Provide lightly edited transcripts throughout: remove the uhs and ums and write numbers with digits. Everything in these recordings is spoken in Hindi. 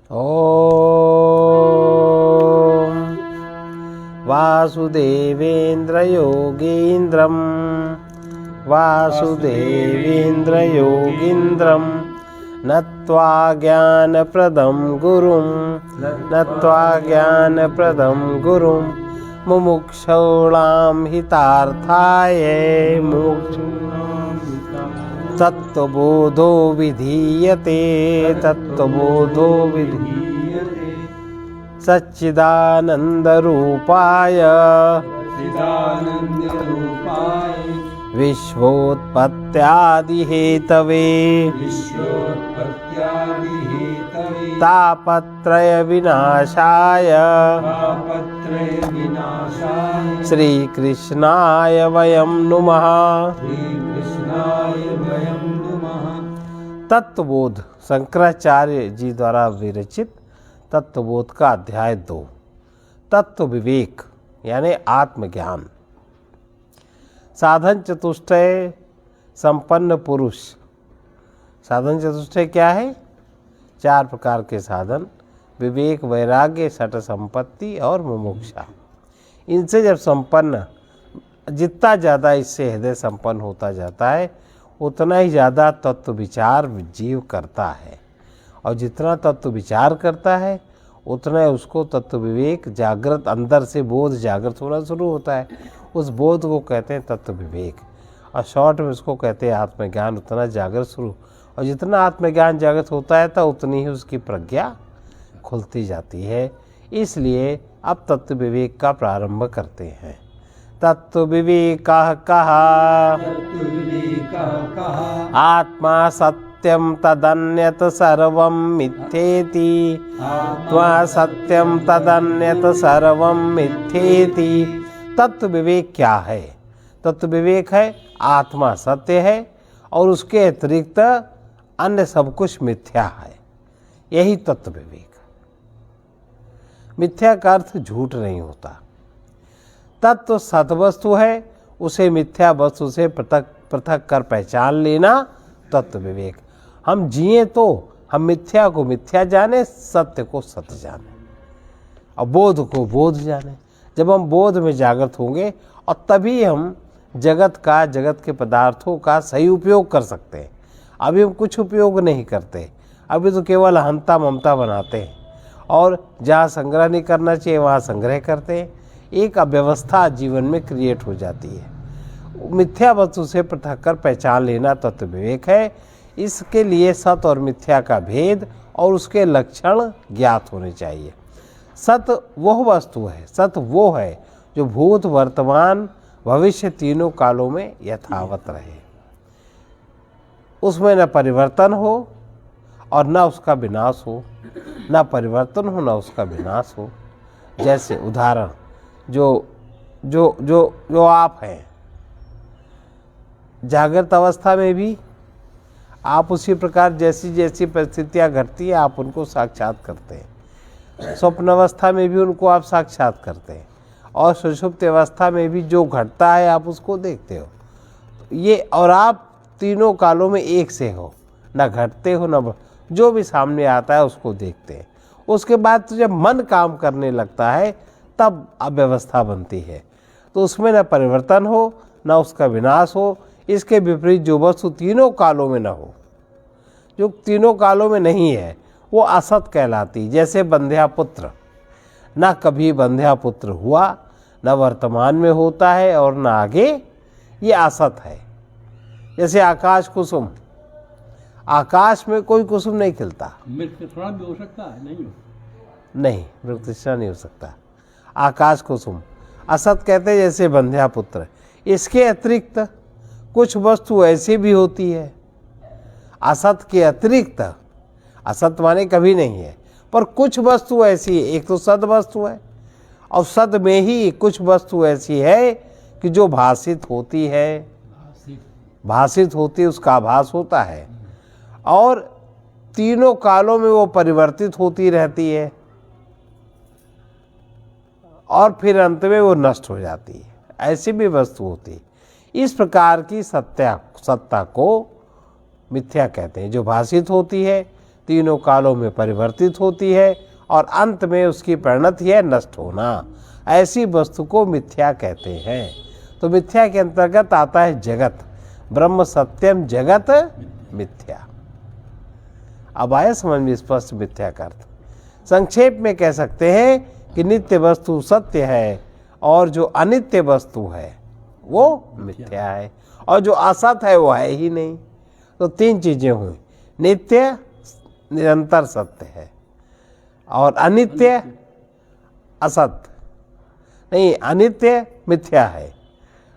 ॐ वासुदेवेन्द्रयोगीन्द्रं वासुदेवेन्द्रयोगीन्द्रं नत्वा ज्ञानप्रदं गुरुं मुमुक्षूणां हितार्थाय तत्त्वबोधो विधीयते सच्चिदानन्दरूपाय विश्वोत्पत्त्यादिहेतवे तापत्रयविनाशाय श्रीकृष्णाय वयं नुमः। तत्वबोध शंकराचार्य जी द्वारा विरचित तत्वबोध का अध्याय 2। तत्व विवेक यानी आत्मज्ञान। साधन चतुष्टय संपन्न पुरुष। साधन चतुष्टय क्या है? 4 प्रकार के साधन: विवेक, वैराग्य, षट संपत्ति और मुमुक्षा। इनसे जब संपन्न, जितना ज़्यादा इससे हृदय संपन्न होता जाता है उतना ही ज़्यादा तत्व विचार जीव करता है, और जितना तत्व विचार करता है उतना ही उसको तत्व विवेक जागृत, अंदर से बोध जागृत होना शुरू होता है। उस बोध को कहते हैं तत्व विवेक, और शॉर्ट में उसको कहते हैं आत्मज्ञान। उतना जागृत शुरू, और जितना आत्मज्ञान जागृत होता है तो उतनी ही उसकी प्रज्ञा खुलती जाती है। इसलिए अब तत्व विवेक का प्रारंभ करते हैं। तत्व विवेकः कहा आत्मा सत्यम तदन्यत सर्वं मिथ्येति। आत्मा सत्यम तदन्यत सर्वं मिथ्येति। तत्व विवेक क्या है? तत्व विवेक है आत्मा सत्य है और उसके अतिरिक्त अन्य सब कुछ मिथ्या है। यही तत्व विवेक। मिथ्या का अर्थ झूठ नहीं होता। तत्व सतवस्तु है, उसे मिथ्या वस्तु से पृथक कर पहचान लेना तत्व विवेक। हम जिए तो हम मिथ्या को मिथ्या जाने, सत्य को सत्य जाने, और बोध को बोध जाने। जब हम बोध में जागृत होंगे और तभी हम जगत के पदार्थों का सही उपयोग कर सकते हैं। अभी हम कुछ उपयोग नहीं करते, अभी तो केवल हंता ममता बनाते हैं, और जहाँ संग्रह नहीं करना चाहिए वहाँ संग्रह करते हैं। एक अव्यवस्था जीवन में क्रिएट हो जाती है। मिथ्या वस्तु से पृथक कर पहचान लेना तत्व विवेक है। इसके लिए सत और मिथ्या का भेद और उसके लक्षण ज्ञात होने चाहिए। सत वह वस्तु है, सत वो है जो भूत, वर्तमान, भविष्य तीनों कालों में यथावत रहे, उसमें न परिवर्तन हो और न उसका विनाश हो, न परिवर्तन हो न उसका विनाश हो। जैसे उदाहरण, जो जो जो जो आप हैं, जागृत अवस्था में भी आप उसी प्रकार जैसी जैसी परिस्थितियां घटती है आप उनको साक्षात करते हैं। स्वप्न अवस्था में भी उनको आप साक्षात करते हैं, और सुषुप्त अवस्था में भी जो घटता है आप उसको देखते हो। ये, और आप तीनों कालों में एक से हो, न घटते हो न जो भी सामने आता है उसको देखते हैं। उसके बाद तो जब मन काम करने लगता है तब अव्यवस्था बनती है, तो उसमें न परिवर्तन हो न उसका विनाश हो। इसके विपरीत जो वस्तु तीनों कालों में न हो, जो तीनों कालों में नहीं है, वो असत कहलाती। जैसे बंध्या पुत्र, न कभी बंध्या पुत्र हुआ, न वर्तमान में होता है और न आगे, ये असत है। जैसे आकाश कुसुम, आकाश में कोई कुसुम नहीं खिलता। मृगतृष्णा भी हो सकता है? नहीं, मृगतृष्णा नहीं हो सकता। आकाश कुसुम असत कहते हैं, जैसे बंध्या पुत्र। इसके अतिरिक्त कुछ वस्तु ऐसी भी होती है, असत के अतिरिक्त, असत माने कभी नहीं है, पर कुछ वस्तु ऐसी है। एक तो सद वस्तु है, और सद में ही कुछ वस्तु ऐसी है कि जो भाषित होती है, उसका आभास होता है, और तीनों कालों में वो परिवर्तित होती रहती है, और फिर अंत में वो नष्ट हो जाती है। ऐसी भी वस्तु होती है। इस प्रकार की सत्ता को मिथ्या कहते हैं, जो भाषित होती है, तीनों कालों में परिवर्तित होती है और अंत में उसकी परिणति है नष्ट होना। ऐसी वस्तु को मिथ्या कहते हैं। तो मिथ्या के अंतर्गत आता है जगत। ब्रह्म सत्यम, जगत मिथ्या। अब आया समझ में स्पष्ट मिथ्या का अर्थ। संक्षेप में कह सकते हैं कि नित्य वस्तु सत्य है और जो अनित्य वस्तु है वो मिथ्या है, और जो असत है वो है ही नहीं। तो तीन चीजें हुई, नित्य निरंतर सत्य है और अनित्य असत नहीं, अनित्य मिथ्या है।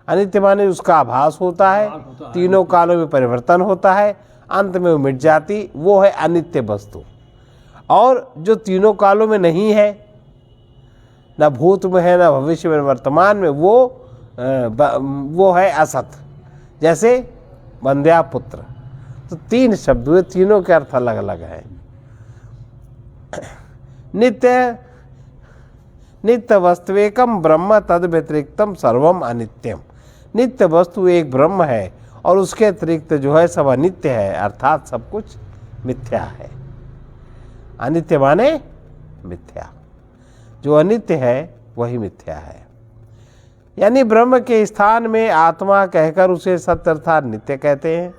अनित्य माने उसका आभास होता है, तीनों कालों में परिवर्तन होता है, अंत में वो मिट जाती, वो है अनित्य वस्तु। और जो तीनों कालों में नहीं है, न भूत में है न भविष्य में वर्तमान में, वो है असत। जैसे बंध्या पुत्र। तो तीन शब्द हुए, तीनों के अर्थ अलग अलग हैं। नित्य वस्तुएकम ब्रह्म तद व्यतिरिक्तम सर्वम अनित्यम। नित्य वस्तु एक ब्रह्म है और उसके अतिरिक्त जो है सब अनित्य है, अर्थात सब कुछ मिथ्या है। अनित्य माने मिथ्या, जो अनित्य है वही मिथ्या है। यानी ब्रह्म के स्थान में आत्मा कहकर उसे सत्य अर्थात नित्य कहते हैं,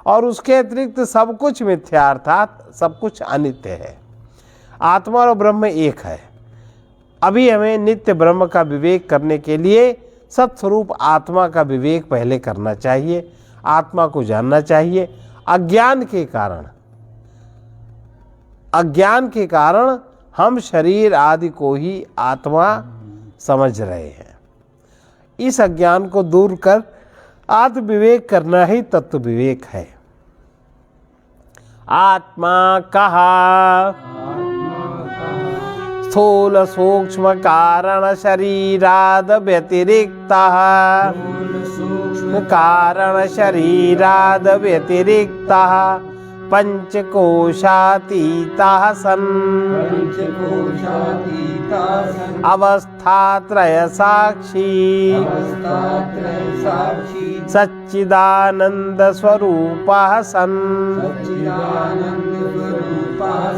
और उसके अतिरिक्त सब कुछ मिथ्या अर्थात सब कुछ अनित्य है। आत्मा और ब्रह्म एक है। अभी हमें नित्य ब्रह्म का विवेक करने के लिए सत्स्वरूप आत्मा का विवेक पहले करना चाहिए, आत्मा को जानना चाहिए। अज्ञान के कारण हम शरीर आदि को ही आत्मा समझ रहे हैं। इस अज्ञान को दूर कर आत्म विवेक करना ही तत्व विवेक है। आत्मा कहा स्थूल सूक्ष्म कारण शरीराद व्यतिरिक्तः, कारण शरीराद व्यतिरिक्तः पंचकोशातीतः सन् अवस्थात्रय साक्षी सच्चिदानंद स्वरूपः सन्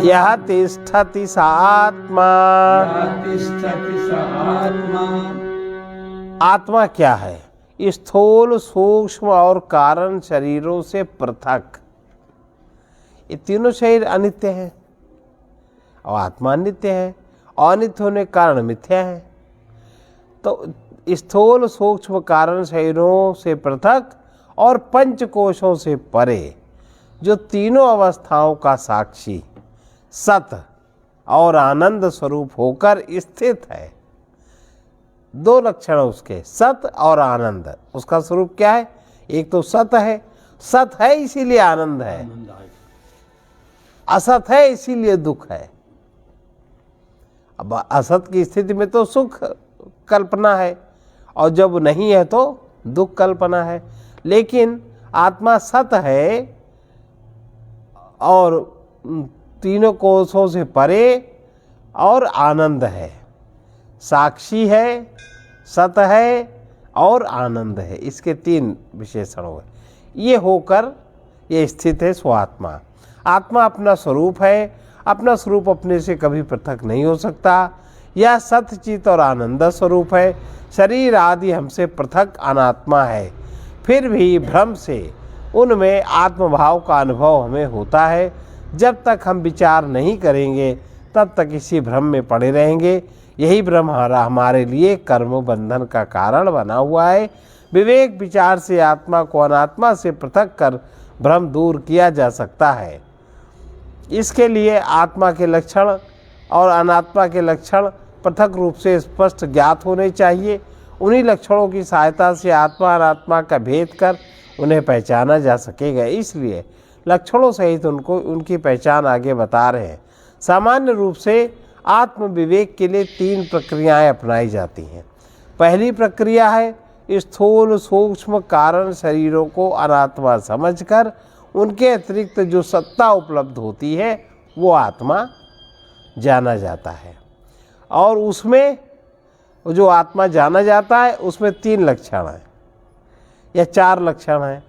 यह तिष्ठति स आत्मा। आत्मा क्या है? स्थूल सूक्ष्म और कारण शरीरों से पृथक। ये तीनों शरीर अनित्य हैं और आत्मा नित्य है, अनित्य होने के कारण मिथ्या है। तो स्थूल सूक्ष्म कारण शरीरों से पृथक और पंचकोशों से परे जो तीनों अवस्थाओं का साक्षी सत और आनंद स्वरूप होकर स्थित है। दो लक्षण उसके, सत और आनंद। उसका स्वरूप क्या है? एक तो सत है इसीलिए आनंद है, असत है इसीलिए दुख है। अब असत की स्थिति में तो सुख कल्पना है और जब नहीं है तो दुख कल्पना है। लेकिन आत्मा सत है और तीनों कोशों से परे और आनंद है, साक्षी है, सत है और आनंद है। इसके तीन विशेषण हुए। ये होकर ये स्थित है स्वात्मा। आत्मा अपना स्वरूप है, अपना स्वरूप अपने से कभी पृथक नहीं हो सकता। यह सत्यचित और आनंद स्वरूप है। शरीर आदि हमसे पृथक अनात्मा है, फिर भी भ्रम से उनमें आत्मभाव का अनुभव हमें होता है। जब तक हम विचार नहीं करेंगे तब तक इसी भ्रम में पड़े रहेंगे। यही भ्रम हमारे लिए कर्म बंधन का कारण बना हुआ है। विवेक विचार से आत्मा को अनात्मा से पृथक कर भ्रम दूर किया जा सकता है। इसके लिए आत्मा के लक्षण और अनात्मा के लक्षण पृथक रूप से स्पष्ट ज्ञात होने चाहिए। उन्हीं लक्षणों की सहायता से आत्मा अनात्मा का भेद कर उन्हें पहचाना जा सकेगा। इसलिए लक्षणों सहित उनकी पहचान आगे बता रहे हैं। सामान्य रूप से आत्म विवेक के लिए तीन प्रक्रियाएं अपनाई जाती हैं। पहली प्रक्रिया है स्थूल सूक्ष्म कारण शरीरों को अनात्मा समझकर उनके अतिरिक्त जो सत्ता उपलब्ध होती है वो आत्मा जाना जाता है। और उसमें जो आत्मा जाना जाता है उसमें तीन लक्षण हैं या चार लक्षण हैं।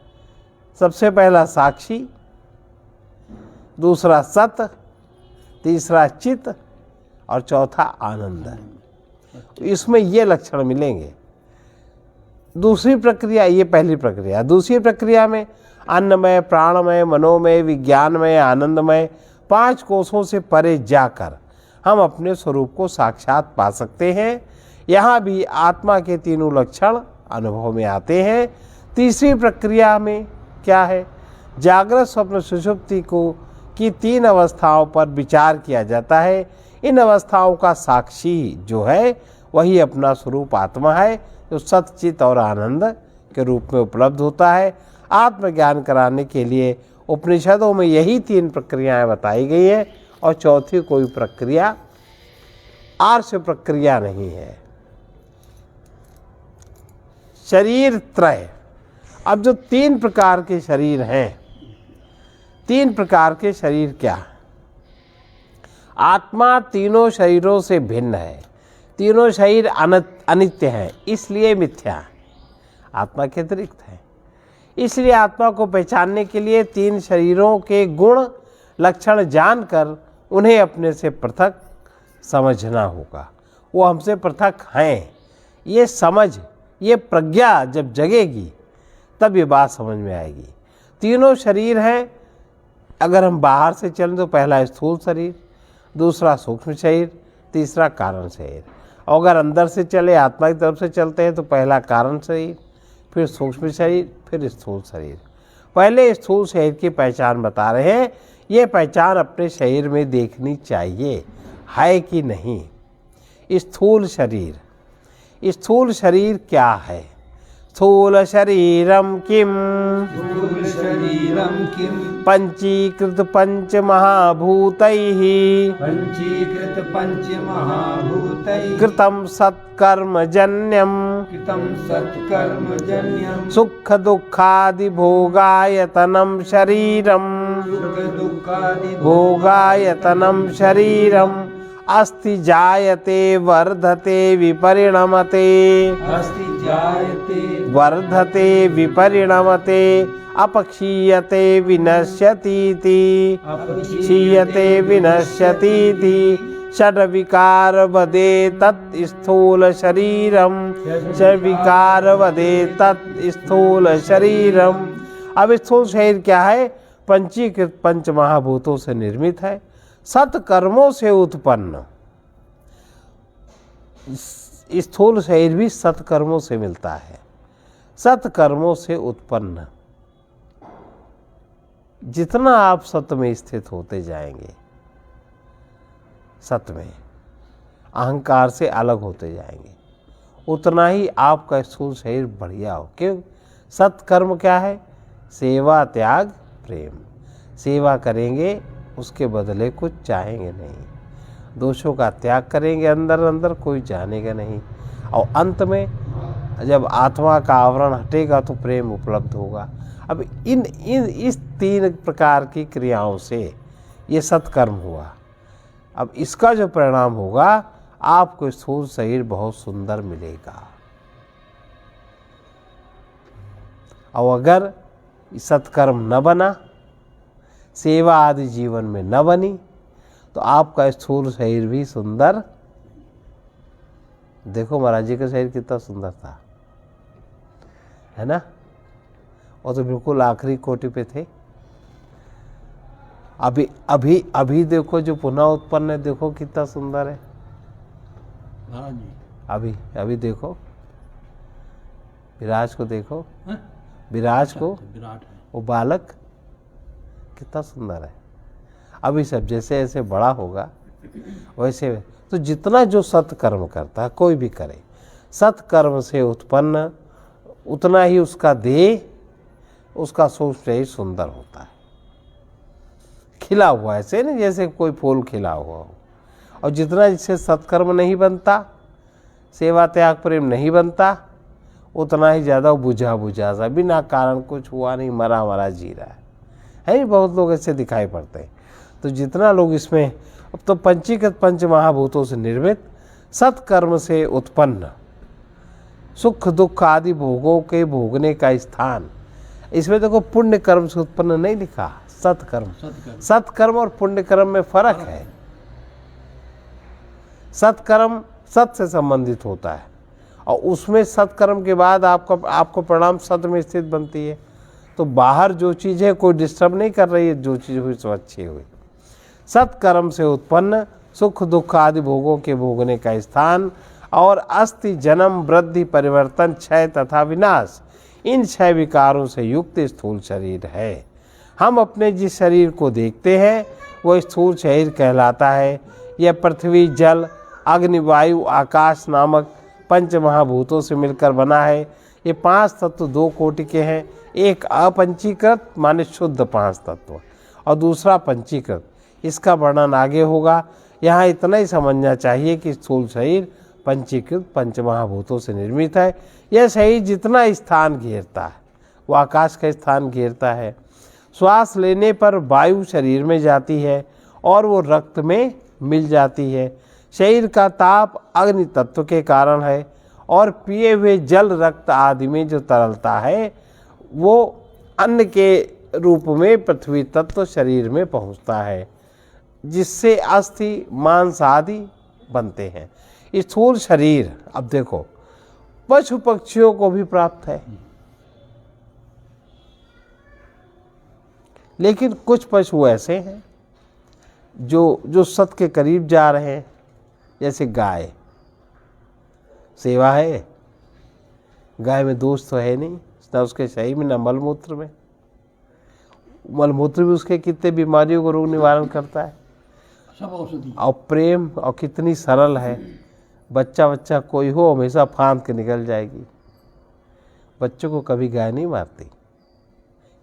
सबसे पहला साक्षी, दूसरा सत, तीसरा चित और चौथा आनंद। इसमें ये लक्षण मिलेंगे। दूसरी प्रक्रिया, ये पहली प्रक्रिया। दूसरी प्रक्रिया में अन्नमय, प्राणमय, मनोमय, विज्ञानमय, आनंदमय 5 कोषों से परे जाकर हम अपने स्वरूप को साक्षात पा सकते हैं। यहाँ भी आत्मा के तीनों लक्षण अनुभव में आते हैं। तीसरी प्रक्रिया में क्या है? जागृत, स्वप्न, सुषुप्ति को की 3 अवस्थाओं पर विचार किया जाता है। इन अवस्थाओं का साक्षी जो है वही अपना स्वरूप आत्मा है, जो सतचित और आनंद के रूप में उपलब्ध होता है। आत्मज्ञान कराने के लिए उपनिषदों में यही 3 प्रक्रियाएं बताई गई है और चौथी कोई प्रक्रिया आर्ष प्रक्रिया नहीं है। शरीर त्रय। अब जो 3 प्रकार के शरीर हैं, 3 प्रकार के शरीर क्या? आत्मा तीनों शरीरों से भिन्न है। तीनों शरीर अनित्य हैं, इसलिए मिथ्या है। आत्मा के अतिरिक्त है, इसलिए आत्मा को पहचानने के लिए 3 शरीरों के गुण लक्षण जानकर उन्हें अपने से पृथक समझना होगा। वो हमसे पृथक हैं, ये समझ, ये प्रज्ञा जब जगेगी तब ये बात समझ में आएगी। तीनों शरीर हैं। अगर हम बाहर से चलें तो पहला स्थूल शरीर, दूसरा सूक्ष्म शरीर, तीसरा कारण शरीर। और अगर अंदर से चले, आत्मा की तरफ से चलते हैं तो पहला कारण शरीर, फिर सूक्ष्म शरीर, फिर स्थूल शरीर। पहले स्थूल शरीर की पहचान बता रहे हैं। ये पहचान अपने शरीर में देखनी चाहिए, है कि नहीं। स्थूल शरीर। स्थूल शरीर क्या है? स्थूल शरीरम किम पंचीकृत पंच महाभूतैः कृतं सत्कर्मजन्यं सुख दुःखादि भोगायतनं शरीरम भोगायतनं शरीरम अस्ति जायते वर्धते विपरिणमते वर्धते विपरिणमते अपक्षीयते विनश्यतीति क्षीयते विनश्यतीति षड्विकार वदे तत् स्थूल शरीरम षड्विकार वदे तत् स्थूल शरीरम। अब स्थूल शरीर क्या है? पंचीकृत पंच महाभूतों से निर्मित है, सत्कर्मों से उत्पन्न। स्थूल शरीर भी सत्कर्मों से मिलता है, सत्कर्मों से उत्पन्न। जितना आप सत्य में स्थित होते जाएंगे, सत्य में अहंकार से अलग होते जाएंगे, उतना ही आपका स्थूल शरीर बढ़िया हो। क्यों? सत्कर्म क्या है? सेवा, त्याग, प्रेम। सेवा करेंगे, उसके बदले कुछ चाहेंगे नहीं। दोषों का त्याग करेंगे, अंदर अंदर कोई जानेगा नहीं। और अंत में जब आत्मा का आवरण हटेगा तो प्रेम उपलब्ध होगा। अब इस 3 प्रकार की क्रियाओं से ये सत्कर्म हुआ। अब इसका जो परिणाम होगा, आपको स्थूल शरीर बहुत सुंदर मिलेगा। और अगर सत्कर्म न बना, सेवा आदि जीवन में न बनी, तो आपका स्थूल शरीर भी सुंदर। देखो महाराज जी का शरीर कितना सुंदर था, है ना? और तो बिल्कुल आखिरी कोटि पे थे। अभी अभी अभी देखो जो पुनः उत्पन्न है, देखो कितना सुंदर है महाराज जी। अभी अभी देखो, विराज को देखो, हैं? विराज को, विराट है। वो बालक कितना सुंदर है। अभी सब जैसे ऐसे बड़ा होगा वैसे। तो जितना जो सत्कर्म करता है, कोई भी करे, सत्कर्म से उत्पन्न, उतना ही उसका देह, उसका सूक्ष्म शरीर सुंदर होता है, खिला हुआ, ऐसे नहीं जैसे कोई फूल खिला हुआ हो। और जितना जिससे सत्कर्म नहीं बनता, सेवा त्याग प्रेम नहीं बनता, उतना ही ज़्यादा बुझा बुझा सा, बिना कारण कुछ हुआ नहीं, मरा मरा जी रहा है। बहुत लोग ऐसे दिखाई पड़ते हैं। तो जितना लोग इसमें, अब तो पंचीकृत पंच महाभूतों से निर्मित, सत्कर्म से उत्पन्न, सुख दुख आदि भोगों के भोगने का स्थान। इसमें देखो पुण्य कर्म से उत्पन्न नहीं लिखा, सत्कर्म। सत्कर्म। सत्कर्म और पुण्य कर्म में फर्क है। सत्कर्म सत से संबंधित होता है और उसमें सत्कर्म के बाद आपको परिणाम सत में स्थित बनती है। तो बाहर जो चीज़ है कोई डिस्टर्ब नहीं कर रही है, जो चीज़ हुई सो अच्छी हुई। सत्कर्म से उत्पन्न सुख दुख आदि भोगों के भोगने का स्थान और अस्थि जन्म वृद्धि परिवर्तन क्षय तथा विनाश, इन 6 विकारों से युक्त स्थूल शरीर है। हम अपने जिस शरीर को देखते हैं वह स्थूल शरीर कहलाता है। यह पृथ्वी जल अग्नि वायु आकाश नामक पंच महाभूतों से मिलकर बना है। ये 5 तत्व 2 कोटि के हैं, एक अपंचीकृत माने शुद्ध 5 तत्व और दूसरा पंचीकृत। इसका वर्णन आगे होगा। यहाँ इतना ही समझना चाहिए कि स्थूल शरीर पंचीकृत पंच महाभूतों से निर्मित है। यह शरीर जितना स्थान घेरता है वो आकाश का स्थान घेरता है। श्वास लेने पर वायु शरीर में जाती है और वो रक्त में मिल जाती है। शरीर का ताप अग्नि तत्व के कारण है और पिए हुए जल रक्त आदि में जो तरलता है वो अन्न के रूप में पृथ्वी तत्व शरीर में पहुंचता है, जिससे अस्थि मांस आदि बनते हैं। स्थूल शरीर अब देखो पशु पक्षियों को भी प्राप्त है, लेकिन कुछ पशु ऐसे हैं जो सत के करीब जा रहे हैं। जैसे गाय, सेवा है, गाय में दोष तो है नहीं, ना उसके शरीर में ना मलमूत्र में। मलमूत्र भी उसके कितने बीमारियों को रोग निवारण करता है। सब औषधि और प्रेम और कितनी सरल है। बच्चा कोई हो हमेशा फांद के निकल जाएगी। बच्चों को कभी गाय नहीं मारती,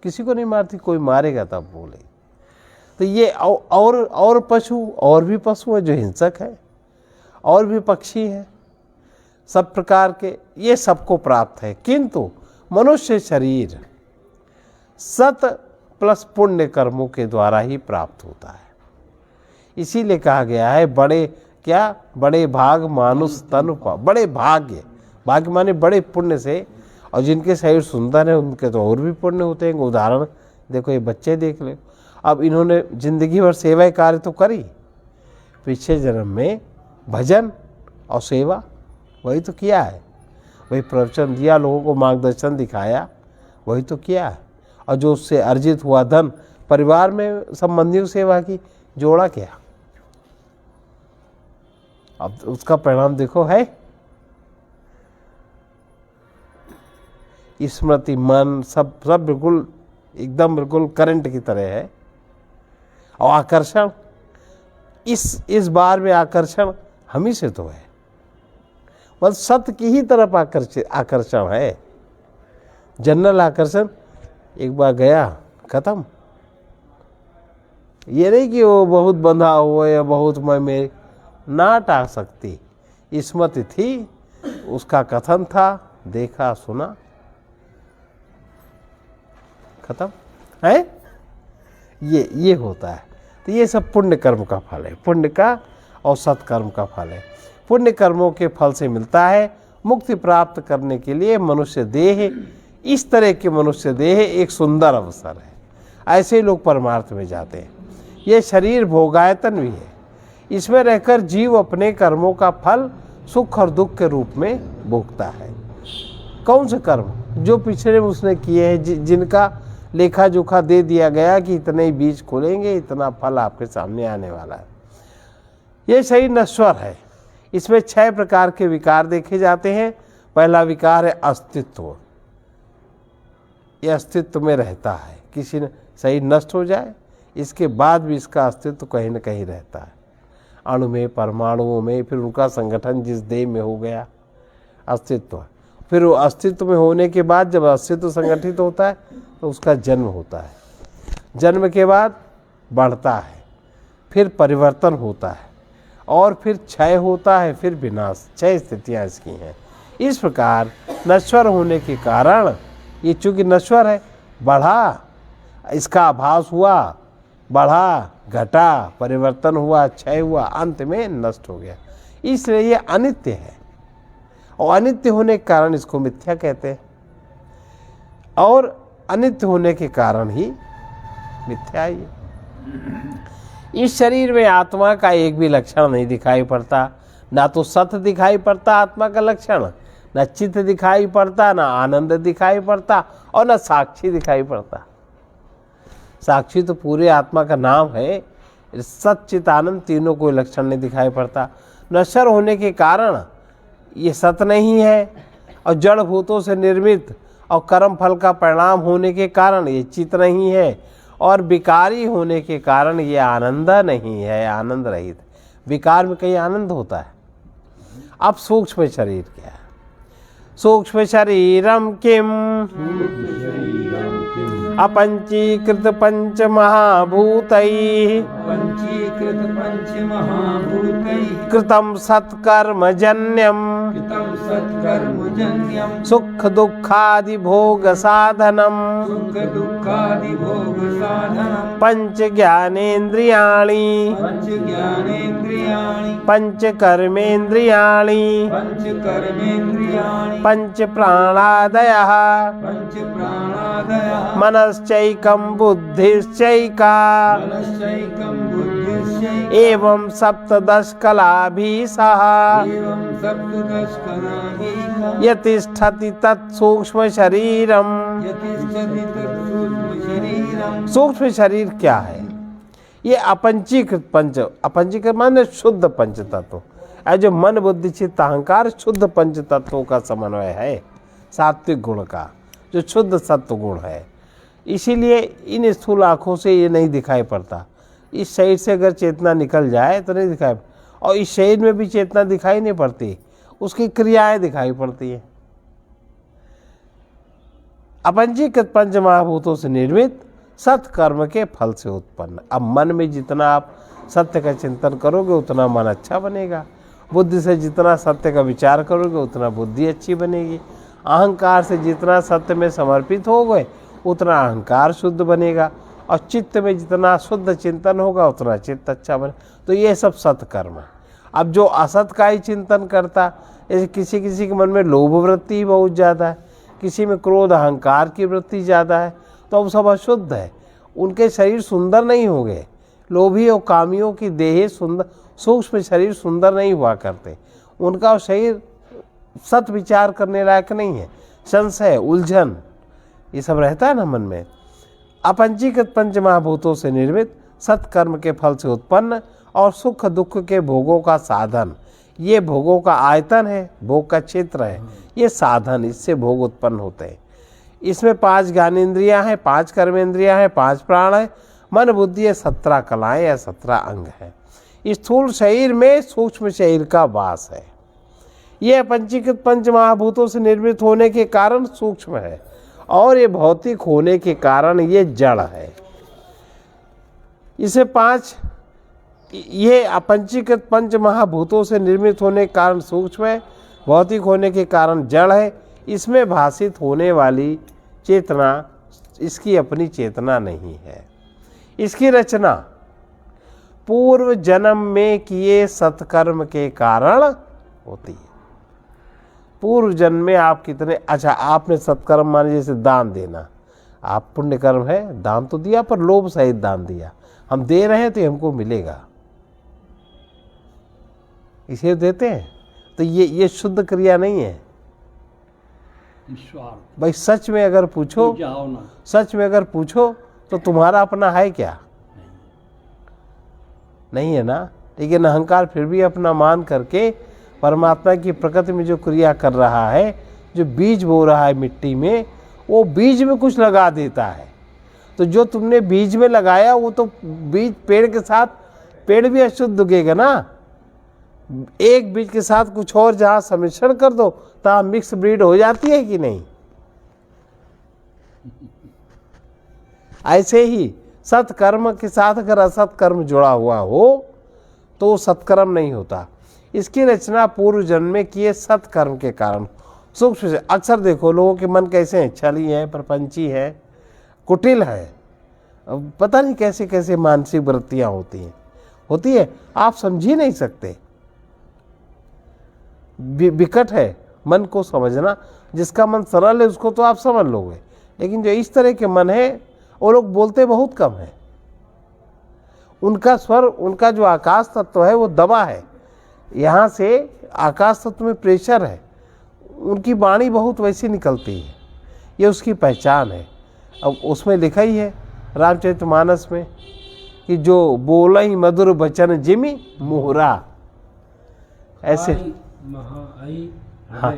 किसी को नहीं मारती, कोई मारेगा तब बोले। तो ये और पशु और भी पशु है जो हिंसक है, और भी पक्षी हैं, सब प्रकार के, ये सबको प्राप्त है। किंतु मनुष्य शरीर सत प्लस पुण्य कर्मों के द्वारा ही प्राप्त होता है। इसीलिए कहा गया है बड़े भाग मानुष तनु पा। बड़े भाग्य माने बड़े पुण्य से, और जिनके शरीर सुंदर है उनके तो और भी पुण्य होते हैं। उदाहरण देखो, ये बच्चे देख ले। अब इन्होंने जिंदगी भर सेवा कार्य तो करी, पिछले जन्म में भजन और सेवा वही तो किया है, वही प्रवचन दिया, लोगों को मार्गदर्शन दिखाया, वही तो किया है। और जो उससे अर्जित हुआ धन परिवार में संबंधियों सेवा की, जोड़ा क्या। अब उसका परिणाम देखो है स्मृति, मन सब बिल्कुल एकदम बिल्कुल करंट की तरह है। और आकर्षण, इस बार में आकर्षण हम ही से तो है, बस सत्य की ही तरफ आकर्षण है। जनरल आकर्षण एक बार गया खत्म। ये नहीं कि वो बहुत बंधा हुआ या बहुत मैं मेरे ना टाल सकती। स्मृति थी, उसका कथन था, देखा सुना, खत्म है। ये होता है। तो ये सब पुण्य कर्म का फल है, पुण्य का और सत्कर्म का फल है। पुण्य कर्मों के फल से मिलता है मुक्ति प्राप्त करने के लिए मनुष्य देह। इस तरह के मनुष्य देह एक सुंदर अवसर है। ऐसे लोग परमार्थ में जाते हैं। ये शरीर भोगायतन भी है। इसमें रहकर जीव अपने कर्मों का फल सुख और दुख के रूप में भोगता है। कौन से कर्म? जो पिछले में उसने किए हैं, जिनका लेखा जोखा दे दिया गया कि इतने ही बीज खोलेंगे, इतना फल आपके सामने आने वाला है। ये शरीर नश्वर है। इसमें 6 प्रकार के विकार देखे जाते हैं। पहला विकार है अस्तित्व। ये अस्तित्व में रहता है, किसी ने शरीर नष्ट हो जाए इसके बाद भी इसका अस्तित्व कहीं न कहीं रहता है, अणु में, परमाणुओं में, फिर उनका संगठन जिस देह में हो गया अस्तित्व। फिर वो अस्तित्व में होने के बाद जब अस्तित्व संगठित होता है तो उसका जन्म होता है। जन्म के बाद बढ़ता है, फिर परिवर्तन होता है और फिर क्षय होता है, फिर विनाश। 6 स्थितियाँ इसकी हैं। इस प्रकार नश्वर होने के कारण ये चूँकि नश्वर है, बढ़ा, इसका आभास हुआ, बढ़ा, घटा, परिवर्तन हुआ, क्षय हुआ, अंत में नष्ट हो गया। इसलिए ये अनित्य है और अनित्य होने के कारण इसको मिथ्या कहते हैं। और अनित्य होने के कारण ही मिथ्या है ये। इस शरीर में आत्मा का एक भी लक्षण नहीं दिखाई पड़ता, ना तो सत्य दिखाई पड़ता आत्मा का लक्षण, ना चित्त दिखाई पड़ता, ना आनंद दिखाई पड़ता और ना साक्षी दिखाई पड़ता। साक्षी तो पूरे आत्मा का नाम है। सच्चित आनंद तीनों कोई लक्षण नहीं दिखाई पड़ता। नश्वर होने के कारण ये सत नहीं है और जड़ भूतों से निर्मित और कर्म फल का परिणाम होने के कारण ये चित नहीं है और विकारी होने के कारण ये आनंद नहीं है, आनंद रहित। विकार में कहीं आनंद होता है। अब सूक्ष्म शरीर क्या है? सूक्ष्म शरीरम किम अपंचीकृत पंच महाभूतैः पंचीकृत पंच महाभूतैः कृतम सत्कर्म जन्यम कृतं सत्कर्मजन्यं सुख दुखादि भोग साधनम सुख दुःखादि भोग साधनं पंच ज्ञानेन्द्रियाणि पंच ज्ञानेन्द्रियाणि पंच कर्मेन्द्रियाणि पंच कर्मेन्द्रियाणि पंच प्राणादयः पंच प्राणादयः मनश्चैकं बुद्धिश्चैका मनश्चैकं बुद्धिश्चैकम् एवं सप्तदश कलाभिः सह एवं सप्तदश कलाभिः यतिष्ठति तत्सूक्ष्म शरीरम। यतिष्ठति तत्सूक्ष्म शरीरम्। सूक्ष्म शरीर क्या है? ये अपंचीकृत पंच, अपंचीकृत माने शुद्ध पंच तत्व। जो मन बुद्धि चित्त अहंकार शुद्ध पंच तत्वों का समन्वय है, सात्विक गुण का, जो शुद्ध सत्व गुण है। इसीलिए इन स्थूल आँखों से ये नहीं दिखाई पड़ता। इस शरीर से अगर चेतना निकल जाए तो नहीं दिखाई, और इस शरीर में भी चेतना दिखाई नहीं पड़ती, उसकी क्रियाएं दिखाई पड़ती है। अपंचीकृत पंच महाभूतों से निर्मित सत्कर्म के फल से उत्पन्न। अब मन में जितना आप सत्य का चिंतन करोगे उतना मन अच्छा बनेगा, बुद्धि से जितना सत्य का विचार करोगे उतना बुद्धि अच्छी बनेगी, अहंकार से जितना सत्य में समर्पित होगे उतना अहंकार शुद्ध बनेगा, और चित्त में जितना शुद्ध चिंतन होगा उतना चित्त अच्छा बने। तो ये सब सत्कर्म है। अब जो असत का ही चिंतन करता, जैसे किसी किसी के मन में लोभ वृत्ति बहुत ज़्यादा है, किसी में क्रोध अहंकार की वृत्ति ज़्यादा है, तो अब सब अशुद्ध है। उनके शरीर सुंदर नहीं होंगे। लोभी और कामियों की देह सुंदर, सूक्ष्म शरीर सुंदर नहीं हुआ करते। उनका शरीर सत विचार करने लायक नहीं है, संशय उलझन ये सब रहता है ना मन में। अपंचीकृत पंच महाभूतों से निर्मित सत्कर्म के फल से उत्पन्न और सुख दुख के भोगों का साधन, ये भोगों का आयतन है, भोग का क्षेत्र है, ये साधन, इससे भोग उत्पन्न होते हैं। इसमें 5 ज्ञानेन्द्रियाँ हैं, 5 कर्मेंद्रियाँ हैं, 5 प्राण है, मन बुद्धि है, 17 कलाएँ या 17 अंग है। स्थूल शरीर में सूक्ष्म शरीर का वास है। ये पंचीकृत पंच महाभूतों से निर्मित होने के कारण सूक्ष्म है, और ये भौतिक होने के कारण ये जड़ है। इसे 5 ये अपंचीकृत पंच महाभूतों से निर्मित होने के कारण सूक्ष्म है, भौतिक होने के कारण जड़ है। इसमें भाषित होने वाली चेतना इसकी अपनी चेतना नहीं है। इसकी रचना पूर्व जन्म में किए सत्कर्म के कारण होती है। पूर्व जन्म में आप कितने, अच्छा आपने सत्कर्म माने जैसे दान देना, आप पुण्य कर्म है, दान तो दिया पर लोभ सहित दान दिया, हम दे रहे हैं तो हमको मिलेगा इसे देते हैं, तो ये शुद्ध क्रिया नहीं है। निस्वार्थ भाई सच में अगर पूछो, जाओ ना, सच में अगर पूछो तो तुम्हारा अपना है क्या? नहीं है ना। लेकिन अहंकार फिर भी अपना मान करके परमात्मा की प्रकृति में जो क्रिया कर रहा है, जो बीज बो रहा है मिट्टी में, वो बीज में कुछ लगा देता है। तो जो तुमने बीज में लगाया वो तो बीज पेड़ के साथ, पेड़ भी अशुद्ध उगेगा ना। एक बीज के साथ कुछ और जहाँ सम्मिश्रण कर दो तहाँ मिक्स ब्रीड हो जाती है कि नहीं? ऐसे ही सत्कर्म के साथ अगर असत कर्म जुड़ा हुआ हो तो सत्कर्म नहीं होता। इसकी रचना पूर्व जन्म में किए सत्कर्म के कारण सूक्ष्म से। अक्सर देखो लोगों के मन कैसे हैं, छली है, प्रपंची है, कुटिल है, पता नहीं कैसे कैसे मानसिक वृत्तियां होती है, आप समझ ही नहीं सकते। विकट है मन को समझना। जिसका मन सरल है उसको तो आप समझ लोगे, लेकिन जो इस तरह के मन है वो लोग बोलते बहुत कम है। उनका स्वर, उनका जो आकाश तत्व है वो दबा है, यहाँ से आकाश तत्व में प्रेशर है, उनकी वाणी बहुत वैसी निकलती है, ये उसकी पहचान है। अब उसमें लिखा ही है रामचरितमानस में कि जो बोला ही मधुर बचन जिमि मुहरा, ऐसे हाँ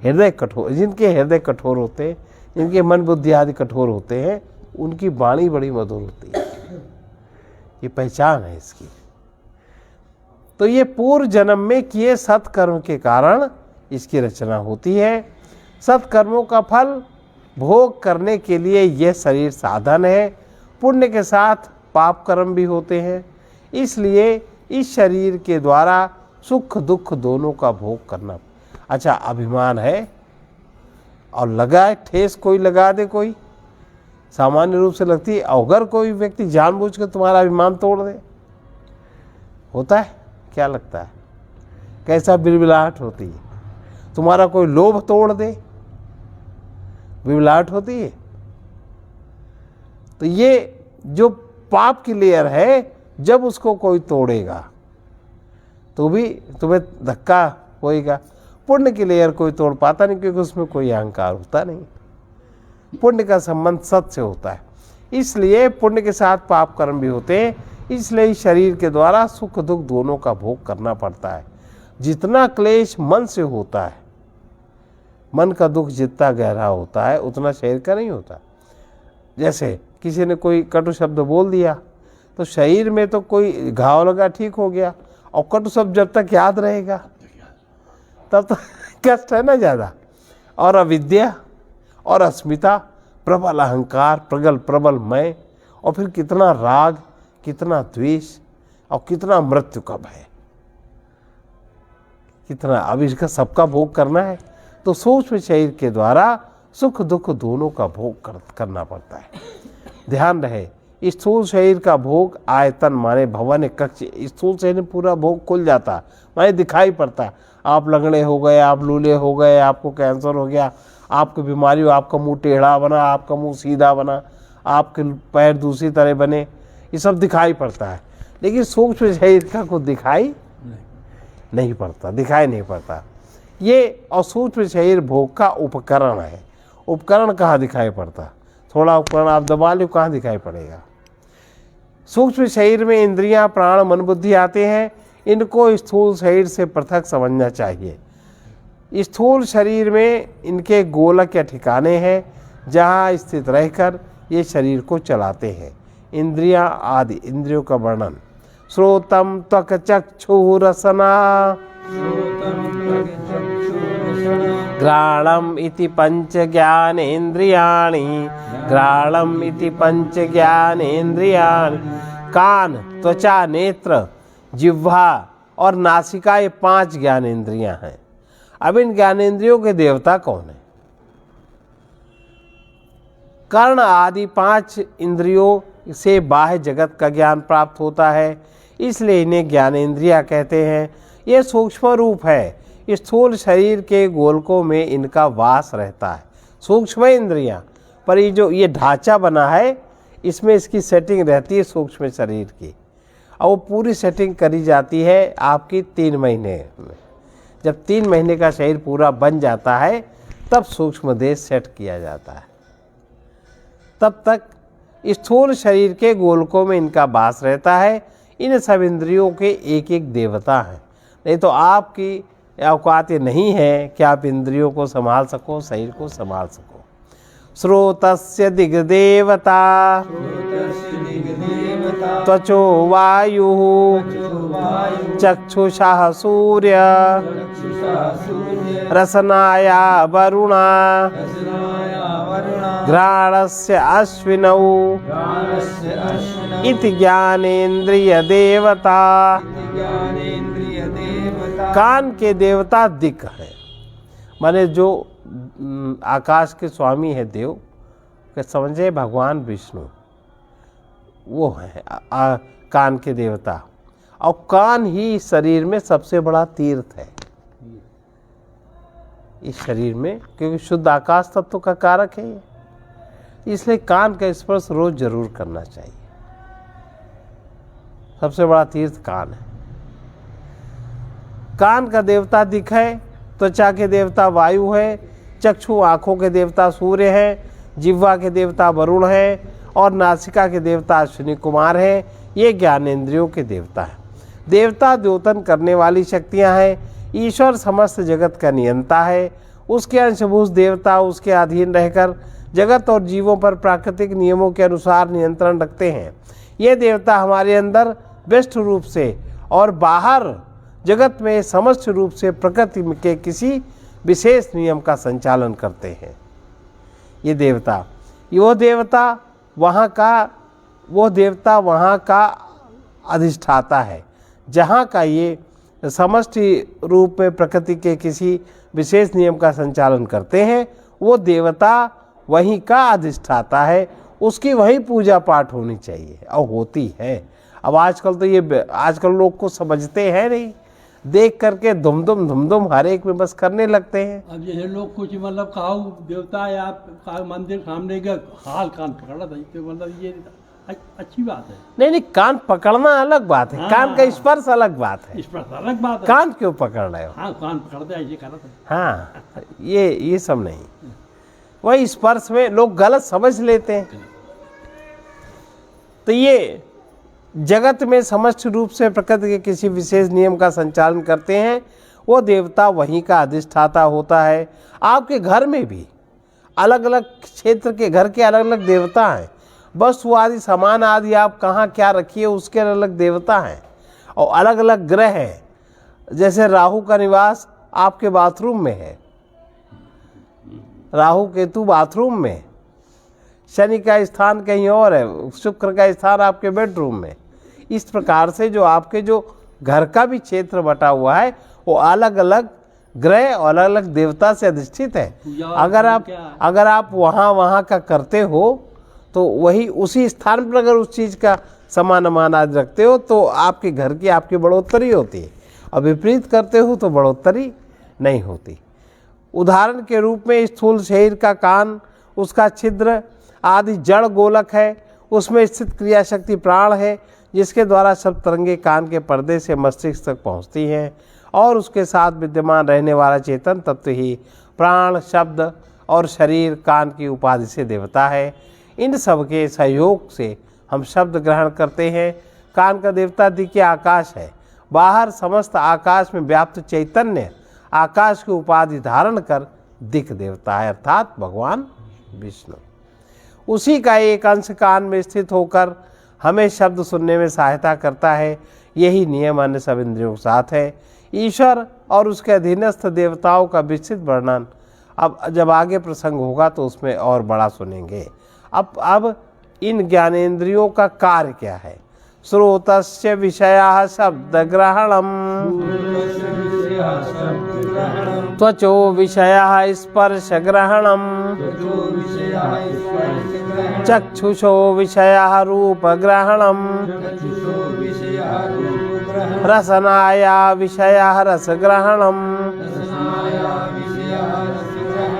हृदय कठोर, जिनके हृदय कठोर होते हैं, जिनके मन बुद्धि आदि कठोर होते हैं, उनकी वाणी बड़ी मधुर होती है, ये पहचान है इसकी। तो ये पूर्व जन्म में किए सत्कर्म के कारण इसकी रचना होती है। सत्कर्मों का फल भोग करने के लिए यह शरीर साधन है। पुण्य के साथ पाप कर्म भी होते हैं, इसलिए इस शरीर के द्वारा सुख दुख दोनों का भोग करना। अच्छा, अभिमान है और लगा है, ठेस कोई लगा दे, कोई सामान्य रूप से लगती है, अगर कोई व्यक्ति जानबूझ कर तुम्हारा अभिमान तोड़ दे, होता है? क्या लगता है कैसा बिलबिलाहट होती है? तुम्हारा कोई लोभ तोड़ दे, बिलबिलाहट होती है। तो ये जो पाप की लेयर है, जब उसको कोई तोड़ेगा तो भी तुम्हें धक्का होएगा। पुण्य की लेयर कोई तोड़ पाता नहीं, क्योंकि उसमें कोई अहंकार होता नहीं। पुण्य का संबंध सत से होता है, इसलिए पुण्य के साथ पाप कर्म भी होते हैं। इसलिए शरीर के द्वारा सुख दुख दोनों का भोग करना पड़ता है। जितना क्लेश मन से होता है, मन का दुख जितना गहरा होता है उतना शरीर का नहीं होता। जैसे किसी ने कोई कटु शब्द बोल दिया तो शरीर में तो कोई घाव लगा, ठीक हो गया, और कटु शब्द जब तक याद रहेगा तब तो कष्ट है ना ज़्यादा। और अविद्या और अस्मिता, प्रबल अहंकार, प्रबल मैं, और फिर कितना राग, कितना द्वेष, और कितना मृत्यु का भय, कितना। अब इसका सबका भोग करना है तो सूक्ष्म शरीर के द्वारा सुख दुख दोनों का भोग करना पड़ता है। ध्यान रहे, स्थूल शरीर का भोग आयतन माने भवन कक्ष, स्थूल शरीर में पूरा भोग खुल जाता, माने दिखाई पड़ता। आप लंगड़े हो गए, आप लूले हो गए, आपको कैंसर हो गया, आपको बीमारी हो, आपका मुंह टेढ़ा बना, आपका मुंह सीधा बना, आपके पैर दूसरी तरह बने, ये सब दिखाई पड़ता है। लेकिन सूक्ष्म शरीर का कुछ दिखाई नहीं पड़ता, दिखाई नहीं पड़ता। ये और सूक्ष्म शरीर भोग का उपकरण है। उपकरण कहाँ दिखाई पड़ता? थोड़ा उपकरण आप दबा लो, कहाँ दिखाई पड़ेगा? सूक्ष्म शरीर में इंद्रियां, प्राण, मन, बुद्धि आते हैं। इनको स्थूल शरीर से पृथक समझना चाहिए। स्थूल शरीर में इनके गोलक या ठिकाने हैं, जहाँ स्थित रहकर ये शरीर को चलाते हैं। इंद्रियां आदि, इंद्रियों का वर्णन। श्रोतम त्वक चक्षु रसना घ्राणम इति पंच ज्ञानेन्द्रियाणि, घ्राणम इति पंच ज्ञानेन्द्रियाणि। कान, त्वचा, नेत्र, जिह्वा और नासिका, ये 5 ज्ञानेन्द्रियां हैं। अब इन ज्ञानेन्द्रियों के देवता कौन है? कर्ण आदि 5 इंद्रियों से बाह्य जगत का ज्ञान प्राप्त होता है, इसलिए इन्हें ज्ञानेन्द्रियां कहते हैं। ये सूक्ष्म रूप है। स्थूल शरीर के गोलकों में इनका वास रहता है, सूक्ष्म इंद्रियां। पर ये जो ये ढांचा बना है, इसमें इसकी सेटिंग रहती है सूक्ष्म शरीर की, और वो पूरी सेटिंग करी जाती है आपकी 3 महीने में। जब 3 महीने का शरीर पूरा बन जाता है, तब सूक्ष्म देह सेट किया जाता है। तब तक स्थूल शरीर के गोलकों में इनका वास रहता है। इन सब इंद्रियों के एक एक देवता हैं, नहीं तो आपकी औकात ये नहीं है कि आप इंद्रियों को संभाल सको, शरीर को संभाल सको। श्रोतस्य दिग्देवता त्वचो वायु, चक्षुषा सूर्य, रसनाया वरुणा, घ्राणस्य अश्विनौ इति ज्ञानेन्द्रिय देवता। कान के देवता दिक् है, माने जो आकाश के स्वामी है देव के, समझे भगवान विष्णु, वो है कान के देवता। और कान ही शरीर में सबसे बड़ा तीर्थ है इस शरीर में, क्योंकि शुद्ध आकाश तत्व का कारक है ये। इसलिए कान का स्पर्श रोज जरूर करना चाहिए। सबसे बड़ा तीर्थ कान है। कान का देवता दिख है, त्वचा के देवता वायु है, चक्षु आंखों के देवता सूर्य है, जिह्वा के देवता वरुण है और नासिका के देवता अश्विनी कुमार है। ये ज्ञानेंद्रियों के देवता है। देवता द्योतन करने वाली शक्तियां हैं। ईश्वर समस्त जगत का नियंता है। उसके अंशभूत देवता उसके अधीन रहकर जगत और जीवों पर प्राकृतिक नियमों के अनुसार नियंत्रण रखते हैं। ये देवता हमारे अंदर व्यष्ट रूप से और बाहर जगत में समस्त रूप से प्रकृति के किसी विशेष नियम का संचालन करते हैं। ये देवता वो देवता वहाँ का अधिष्ठाता है। जहाँ का ये समष्टि रूप में प्रकृति के किसी विशेष नियम का संचालन करते हैं, वो देवता वहीं का अधिष्ठाता है। उसकी वहीं पूजा पाठ होनी चाहिए और होती है। अब आजकल लोग को समझते हैं नहीं, देख करके धुम हर एक में बस करने लगते हैं। अब जैसे लोग कुछ मतलब कहा देवता या मंदिर सामने का हाल कान पकड़ा था, तो मतलब ये अच्छी बात है। नहीं, कान पकड़ना अलग बात है। कान का स्पर्श अलग बात है। स्पर्श अलग बात है। कान क्यों पकड़ रहे हो? हाँ, कान पकड़ते ऐसे कर रहा था। हाँ, ये सब नहीं। वही स्पर्श में लोग गलत समझ लेते हैं। तो ये जगत में समस्त रूप से प्रकृति के किसी विशेष नियम का संचालन करते हैं। वो देवता वहीं का अधिष्ठाता होता है। आपके घर में भी अलग अलग क्षेत्र के घर के अलग अलग देवता हैं। वस्तु आदि सामान आदि आप कहाँ क्या रखिए उसके अलग अलग देवता हैं और अलग अलग ग्रह हैं। जैसे राहु का निवास आपके बाथरूम में है, राहु केतु बाथरूम में, शनि का स्थान कहीं और है, शुक्र का स्थान आपके बेडरूम में। इस प्रकार से जो आपके जो घर का भी क्षेत्र बटा हुआ है वो अलग अलग ग्रह और अलग अलग देवता से अधिष्ठित है। अगर आप वहाँ का करते हो तो वही उसी स्थान पर अगर उस चीज़ का सामान आदि रखते हो तो आपके घर की आपकी बढ़ोतरी होती है और विपरीत करते हो तो बढ़ोतरी नहीं होती। उदाहरण के रूप में स्थूल शरीर का कान, उसका छिद्र आदि जड़ गोलक है, उसमें स्थित क्रिया शक्ति प्राण है, जिसके द्वारा सब तरंगे कान के पर्दे से मस्तिष्क तक पहुंचती हैं और उसके साथ विद्यमान रहने वाला चेतन तत्व ही प्राण, शब्द और शरीर कान की उपाधि से देवता है। इन सब के सहयोग से हम शब्द ग्रहण करते हैं। कान का देवता दिव्य आकाश है। बाहर समस्त आकाश में व्याप्त चैतन्य आकाश की उपाधि धारण कर दिक् देवता है, अर्थात भगवान विष्णु। उसी का एक अंश कान में स्थित होकर हमें शब्द सुनने में सहायता करता है। यही नियम अन्य सब इंद्रियों के साथ है। ईश्वर और उसके अधीनस्थ देवताओं का विस्तृत वर्णन अब जब आगे प्रसंग होगा तो उसमें और बड़ा सुनेंगे। अब इन ज्ञानेंद्रियों का कार्य क्या है? श्रोतस्य विषयः शब्द ग्रहणम, त्वचो विषयः स्पर्श ग्रहणम, चक्षुषो विषयः रूप ग्रहणम, रसनाया विषयः रस ग्रहणम,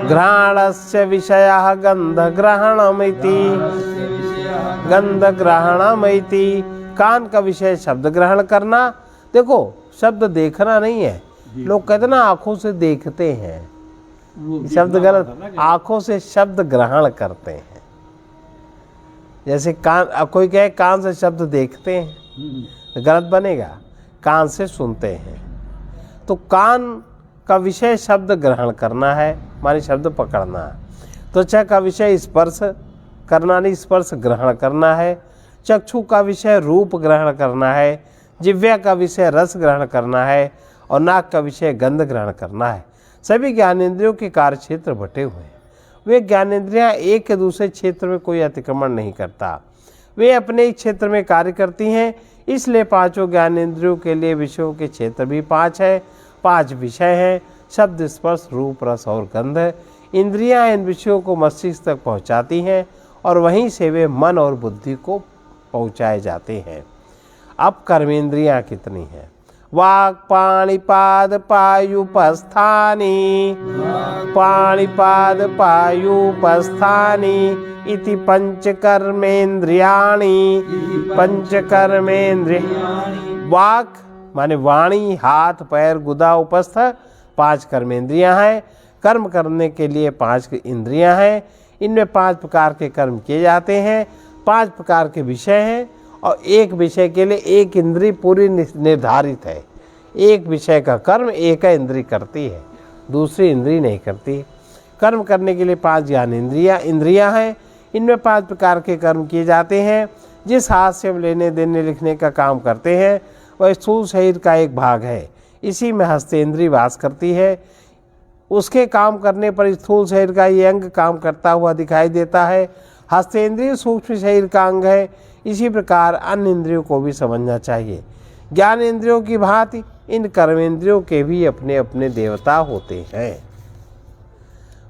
घ्राणस्य विषयः गंध ग्रहणमिति, गंध ग्रहणमिति। कान का विषय शब्द ग्रहण करना। देखो, शब्द देखना नहीं है। लोग कहते ना आंखों से देखते हैं, शब्द गलत। आंखों से शब्द ग्रहण करते हैं। जैसे कोई कहे कान से शब्द देखते हैं, गलत बनेगा। कान से सुनते हैं। तो कान का विषय शब्द ग्रहण करना है, माने शब्द पकड़ना है। त्वचा का विषय स्पर्श करना नहीं, स्पर्श ग्रहण करना है। चक्षु का विषय रूप ग्रहण करना है। जिह्वा का विषय रस ग्रहण करना है और नाक का विषय गंध ग्रहण करना है। सभी ज्ञानेंद्रियों के कार्य क्षेत्र बटे हुए हैं। वे ज्ञानेंद्रियां एक के दूसरे क्षेत्र में कोई अतिक्रमण नहीं करता, वे अपने ही क्षेत्र में कार्य करती हैं। इसलिए पांचों ज्ञानेंद्रियों के लिए विषयों के क्षेत्र भी 5 है। 5 विषय हैं: शब्द, स्पर्श, रूप, रस और गंध। इंद्रियां इन विषयों को मस्तिष्क तक पहुंचाती हैं और वहीं से वे मन और बुद्धि को पहुंचाए जाते हैं। अब कर्मेंद्रियां कितनी हैं? वाक् पाणिपाद पायुपस्थानि पाणिपाद पायुपस्थानि इति पंचकर्मेन्द्रियाणि पंचकर्मेन्द्रिय वाक् माने वाणी, हाथ, पैर, गुदा, उपस्थ 5 कर्मेंद्रियां हैं। कर्म करने के लिए 5 इंद्रियां हैं। इनमें 5 प्रकार के कर्म किए जाते हैं, 5 प्रकार के विषय हैं और एक विषय के लिए एक इंद्री पूरी निर्धारित है। एक विषय का कर्म एक इंद्री करती है, दूसरी इंद्री नहीं करती। कर्म करने के लिए 5 ज्ञान इंद्रियां हैं। इनमें 5 प्रकार के कर्म किए जाते हैं। जिस हाथ से हम लेने देने लिखने का काम करते हैं वह स्थूल शरीर का एक भाग है। इसी में हस्तेंद्री वास करती है। उसके काम करने पर स्थूल शरीर का ये अंग काम करता हुआ दिखाई देता है। हस्तेंद्रिय सूक्ष्म शरीर का अंग है। इसी प्रकार अन्य इंद्रियों को भी समझना चाहिए। ज्ञान इंद्रियों की भांति इन कर्मेंद्रियों के भी अपने अपने देवता होते हैं।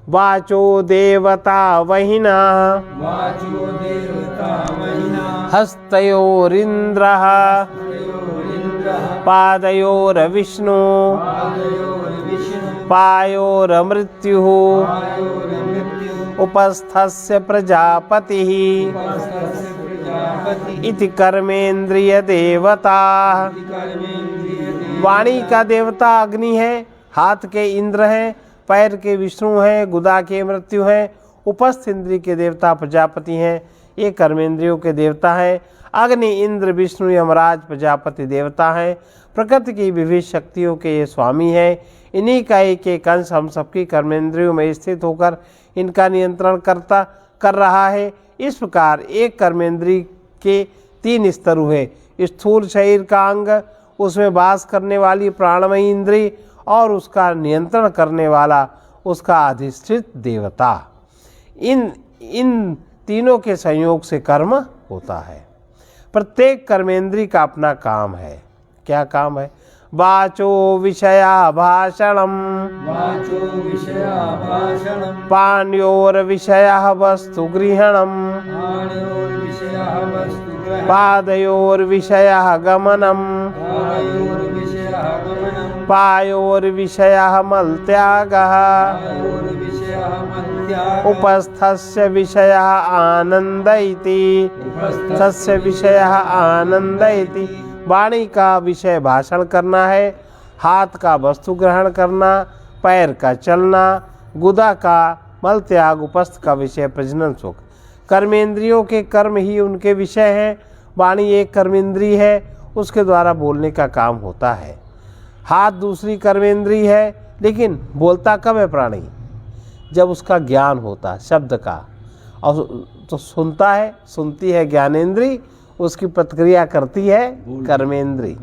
वाचो देवता वहिना वाचो देवता वहिना हस्तयोरिन्द्रः पादयोर्विष्णु पायोर्मृत्युः उपस्थस्य प्रजापतिः इति कर्मेंद्रिय देवता। वाणी का देवता अग्नि है, हाथ के इंद्र हैं, पैर के विष्णु हैं, गुदा के मृत्यु हैं, उपस्थ इंद्रिय के देवता प्रजापति हैं। ये कर्मेंद्रियों के देवता हैं। अग्नि, इंद्र, विष्णु, यमराज, प्रजापति देवता हैं। प्रकृति की विविध शक्तियों के ये स्वामी हैं। इन्हीं का एक अंश हम सबकी कर्मेंद्रियों में स्थित होकर इनका नियंत्रण कर रहा है। इस प्रकार एक कर्मेंद्रिय के 3 स्तर हुए। स्थूल शरीर का अंग, उसमें वास करने वाली प्राणमयी इंद्रिय और उसका नियंत्रण करने वाला उसका अधिष्ठित देवता। इन तीनों के संयोग से कर्म होता है। प्रत्येक कर्मेंद्रिय का अपना काम है। क्या काम है? वाचो विषया भाषणम वाचो विषया भाषणम पाण्योर्विषयः वस्तु गृहणम पाणयोर्विषयः वस्तुग्रहणं पादयोर्विषयः गमनम पायोर्विषयः गमनं पायोर्विषयः मलत्यागः पायोर्विषयः मत्यागः उपस्थस्य विषयः आनंद इति उपस्थस्य विषयः आनंद इति। वाणी का विषय भाषण करना है, हाथ का वस्तु ग्रहण करना, पैर का चलना, गुदा का मल त्याग, उपस्थ का विषय प्रजनन सुख। कर्मेंद्रियों के कर्म ही उनके विषय हैं। वाणी एक कर्मेंद्रिय है, उसके द्वारा बोलने का काम होता है। हाथ दूसरी कर्मेंद्रिय है, लेकिन बोलता कब है प्राणी? जब उसका ज्ञान होता है शब्द का, और तो सुनती है ज्ञानेंद्रिय, उसकी प्रतिक्रिया करती है कर्मेंद्रिय।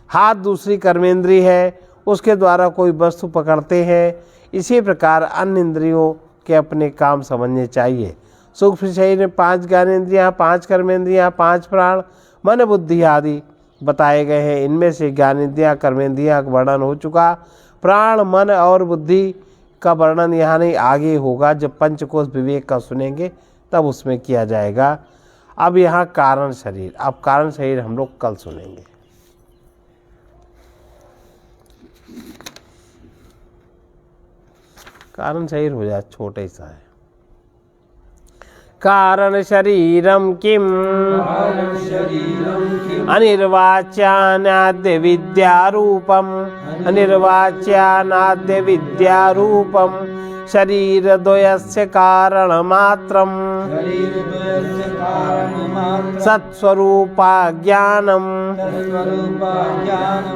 हाथ दूसरी कर्मेंद्रिय है, उसके द्वारा कोई वस्तु पकड़ते हैं। इसी प्रकार अन्य इंद्रियों के अपने काम समझने चाहिए। सूक्ष्म शरीर में 5 ज्ञानेंद्रियाँ, 5 कर्मेंद्रियाँ, 5 प्राण, मन, बुद्धि आदि बताए गए हैं। इनमें से ज्ञानेंद्रियाँ कर्मेंद्रियाँ का वर्णन हो चुका। प्राण, मन और बुद्धि का वर्णन यहाँ नहीं, आगे होगा। जब पंचकोश विवेक का सुनेंगे तब उसमें किया जाएगा। अब यहाँ कारण शरीर, अब कारण शरीर हम लोग कल सुनेंगे। कारण शरीर हो जाए छोटे सा है। कारण शरीरम किम अनिर्वाच्यानाद्य विद्यारूपम अनिर्वाच्यानाद्य विद्यारूपम शरीरद्वयस्य कारणमात्रम सत्स्वरूपा ज्ञानम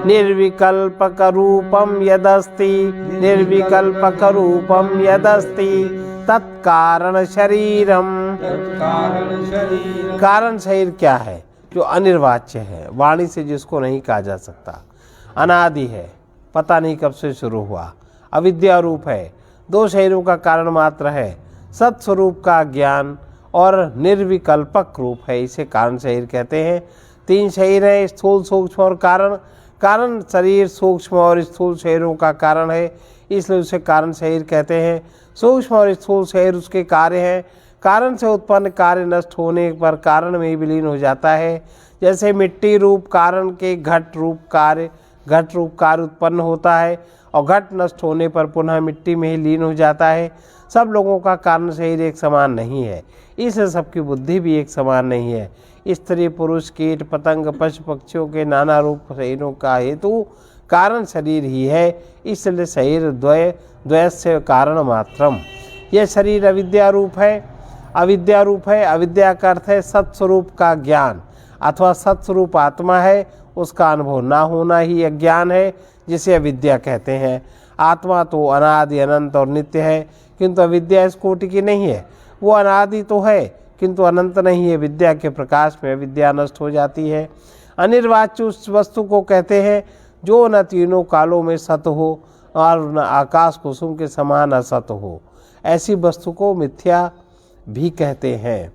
निर्विकल्पकरूपम यदस्ति निर्विकल्पकरूपम यदस्ति तत्कारण शरीरम। कारण शरीर क्या है? जो अनिर्वाच्य है, वाणी से जिसको नहीं कहा जा सकता, अनादि है, पता नहीं कब से शुरू हुआ, अविद्या रूप है, 2 शरीरों का कारण मात्र है, सत्स्वरूप का ज्ञान और निर्विकल्पक रूप है। इसे कारण शरीर कहते हैं। 3 शरीर हैं, स्थूल, सूक्ष्म और कारण। कारण शरीर सूक्ष्म और स्थूल शरीरों का कारण है, इसलिए उसे कारण शरीर कहते हैं। सूक्ष्म और स्थूल शरीर उसके कार्य हैं। कारण से उत्पन्न कार्य नष्ट होने पर कारण में ही विलीन हो जाता है। जैसे मिट्टी रूप कारण के घट रूप कार्य उत्पन्न होता है और घट नष्ट होने पर पुनः मिट्टी में ही लीन हो जाता है। सब लोगों का कारण शरीर एक समान नहीं है, इससे सबकी बुद्धि भी एक समान नहीं है। स्त्री पुरुष कीट पतंग पशु पक्षियों के नाना रूप शरीरों का हेतु कारण शरीर ही है, इसलिए शरीर द्वयस्य कारण मात्रम। यह शरीर अविद्या रूप है। अविद्या का अर्थ है सत्स्वरूप का ज्ञान अथवा सत्स्वरूप आत्मा है, उसका अनुभव ना होना ही अज्ञान है, जिसे अविद्या कहते हैं। आत्मा तो अनादि अनंत और नित्य है, किंतु अविद्या इस कोटि की नहीं है। वो अनादि तो है किंतु अनंत नहीं है। विद्या के प्रकाश में अविद्या नष्ट हो जाती है। अनिर्वाच्य उस वस्तु को कहते हैं जो न तीनों कालों में सत हो और न आकाश कुसुम के समान असत हो। ऐसी वस्तु को मिथ्या भी कहते हैं।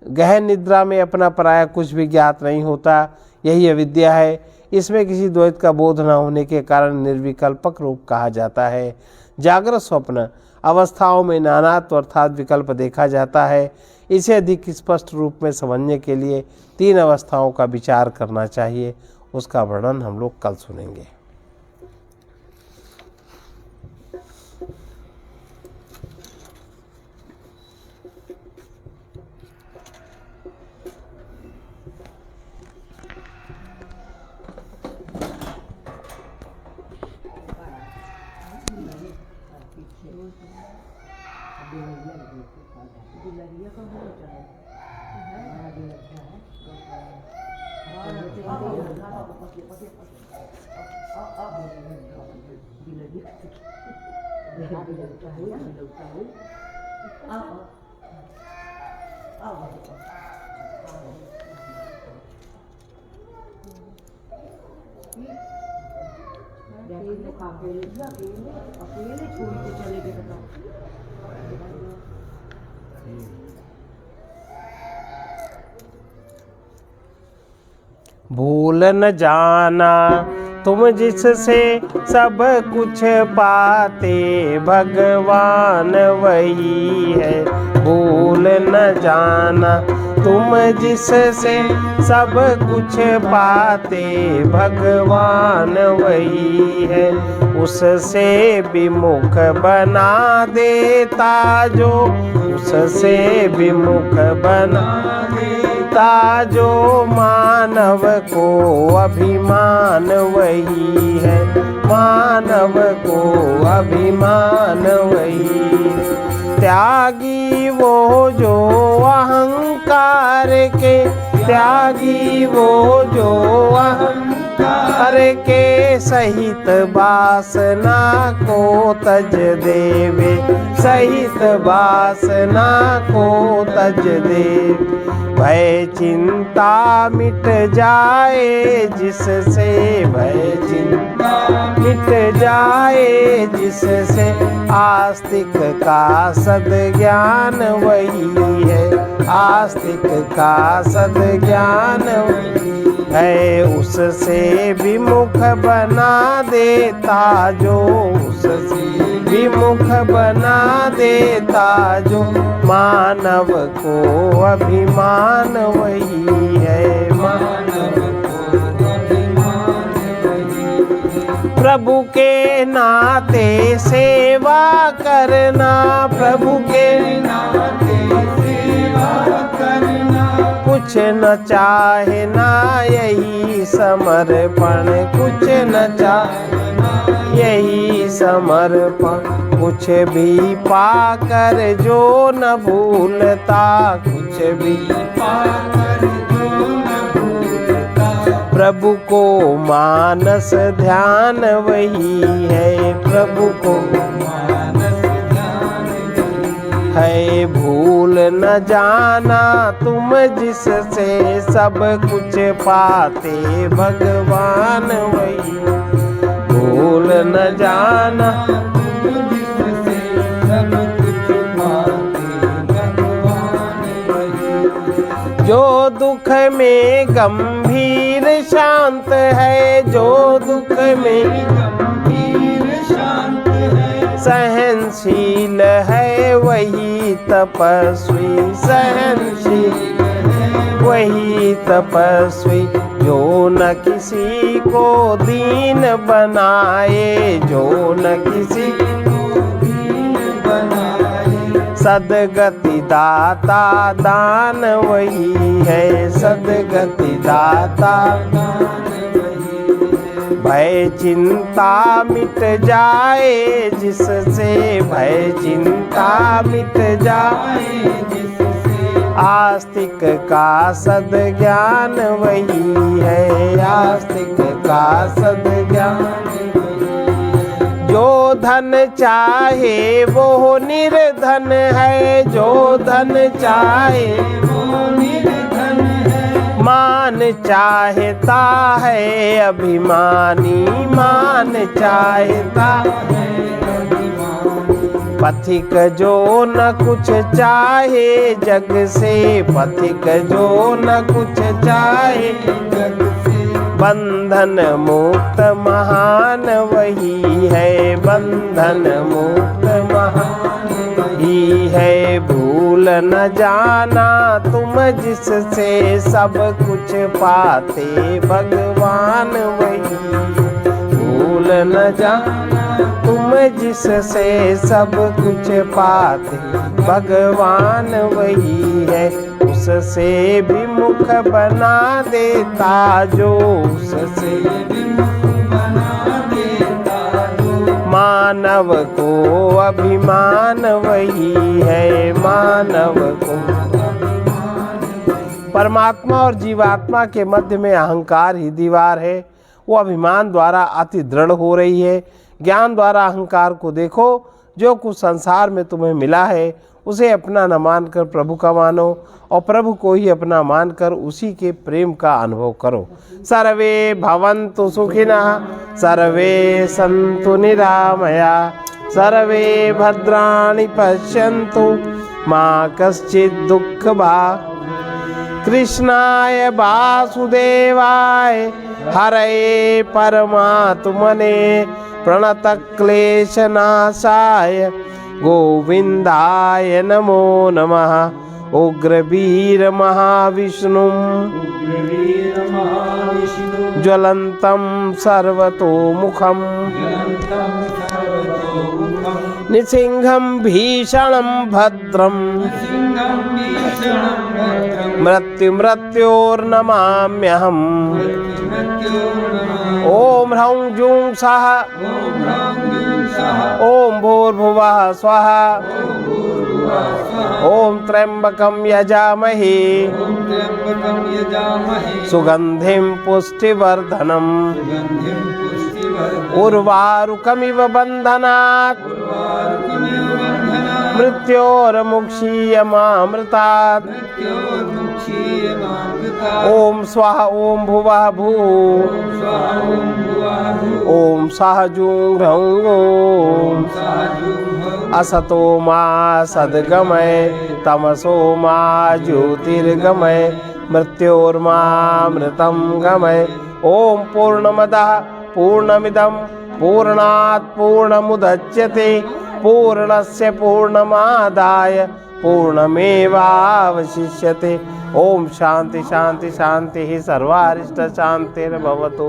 गहन निद्रा में अपना पराया कुछ भी ज्ञात नहीं होता, यही अविद्या है। इसमें किसी द्वैत का बोध न होने के कारण निर्विकल्पक रूप कहा जाता है। जागृत स्वप्न अवस्थाओं में नानात्व अर्थात विकल्प देखा जाता है। इसे अधिक स्पष्ट रूप में समझने के लिए 3 अवस्थाओं का विचार करना चाहिए। उसका वर्णन हम लोग कल सुनेंगे। अकेले छोड़ के चले गए बताओ। भूल न जाना तुम जिससे सब कुछ पाते, भगवान वही है। भूल न जाना तुम जिससे सब कुछ पाते, भगवान वही है। उससे विमुख बना देता जो, उससे विमुख बना देता जो मानव को अभिमान वही है। मानव को अभिमान वही है। त्यागी वो जो अहंकार के, त्यागी वो जो अहंकार के सहित वासना को तज देवे, सहित वासना को तज देवे। भय चिंता मिट जाए जिससे, भय चिंता मिट जाए जिससे, आस्तिक का सद्ज्ञान वही है। आस्तिक का सद्ज्ञान वही है। उससे विमुख बना देता जो, उससे विमुख बना देता जो मानव को अभिमान वही है। मानव को अभिमान वही। प्रभु के नाते सेवा करना, प्रभु के नाते सेवा करना, कुछ न चाहे ना यही समर्पण, कुछ न चाहे यही समर्पण। कुछ भी पाकर जो न भूलता, कुछ भी पाकर जो न भूलता। प्रभु को मानस ध्यान वही है, प्रभु को मानस ध्यान वही है। भूल न जाना तुम जिससे सब कुछ पाते, भगवान वही। भूल न जाना तुम जिससे सब कुछ पाते, भगवान वही। जो दुख में गंभीर शांत है, जो दुख में गंभीर शांत है, सहनशील है वही तपस्वी, सहनशील है वही तपस्वी जो न किसी को दीन बनाए, जो न किसी को दीन बनाए। सदगति दाता दान वही है, सदगति दाता भय चिंता मिट जाए जिससे, भय चिंता मिट जाए जिससे। आस्तिक का सद्ज्ञान वही है, आस्तिक का सद्ज्ञान वही। जो धन चाहे वो निर्धन है, जो धन चाहे वो निर्धन है। मान चाहता है अभिमानी, मान चाहता है अभिमानी। पथिक जो न कुछ चाहे जग से, पथिक जो न कुछ चाहे जग से। बंधन मुक्त महान वही है, बंधन मुक्त महान वही है। भूल न जाना तुम जिससे सब कुछ पाते भगवान वही। भूल न जाना तुम जिससे सब कुछ पाते भगवान वही है। उससे विमुख बना देता जो, उससे विमुख बना देता जो। मानव को अभिमान वही है, मानव को। परमात्मा और जीवात्मा के मध्य में अहंकार ही दीवार है। वो अभिमान द्वारा अति दृढ़ हो रही है। ज्ञान द्वारा अहंकार को देखो। जो कुछ संसार में तुम्हें मिला है उसे अपना न मानकर प्रभु का मानो, और प्रभु को ही अपना मानकर उसी के प्रेम का अनुभव करो। सर्वे भवन्तु सुखिनः, सर्वे सन्तु निरामया, सर्वे भद्राणि पश्यन्तु मा कश्चित् दुःखभाग्। कृष्णाय वासुदेवाय हरये परमात्मने प्रणतक्लेशनाशाय गोविन्दाय नमो नमः। उग्रवीर महाविष्णुं ज्वलन्तं सर्वतोमुखं निसिंहं भीषणं भद्रं मृत्योर्नमाम्यहम्। ॐ ह्रौं जूं सः ॐ भूर्भुवः स्वः ॐ त्र्यंबकं यजामहे सुगंधिं पुष्टिवर्धनम्। उर्वारुकमिव बन्धनात् मृत्योर्मुक्षीयमामृतात्। ॐ स्वः ॐ भुवः भूः ॐ सः जूं ह्रौं ॐ। असतो मा सद्गमय तमसो मा ज्योतिर्गमय मृत्योर्मामृतं गमय। ॐ पूर्णमदः पूर्णमिदं पूर्णात् पूर्णमुदच्यते पूर्णस्य पूर्णमादाय पूर्णमेवावशिष्यते। ओम शांति शांति शांति सर्वारिष्ट शांतिर्भवतु।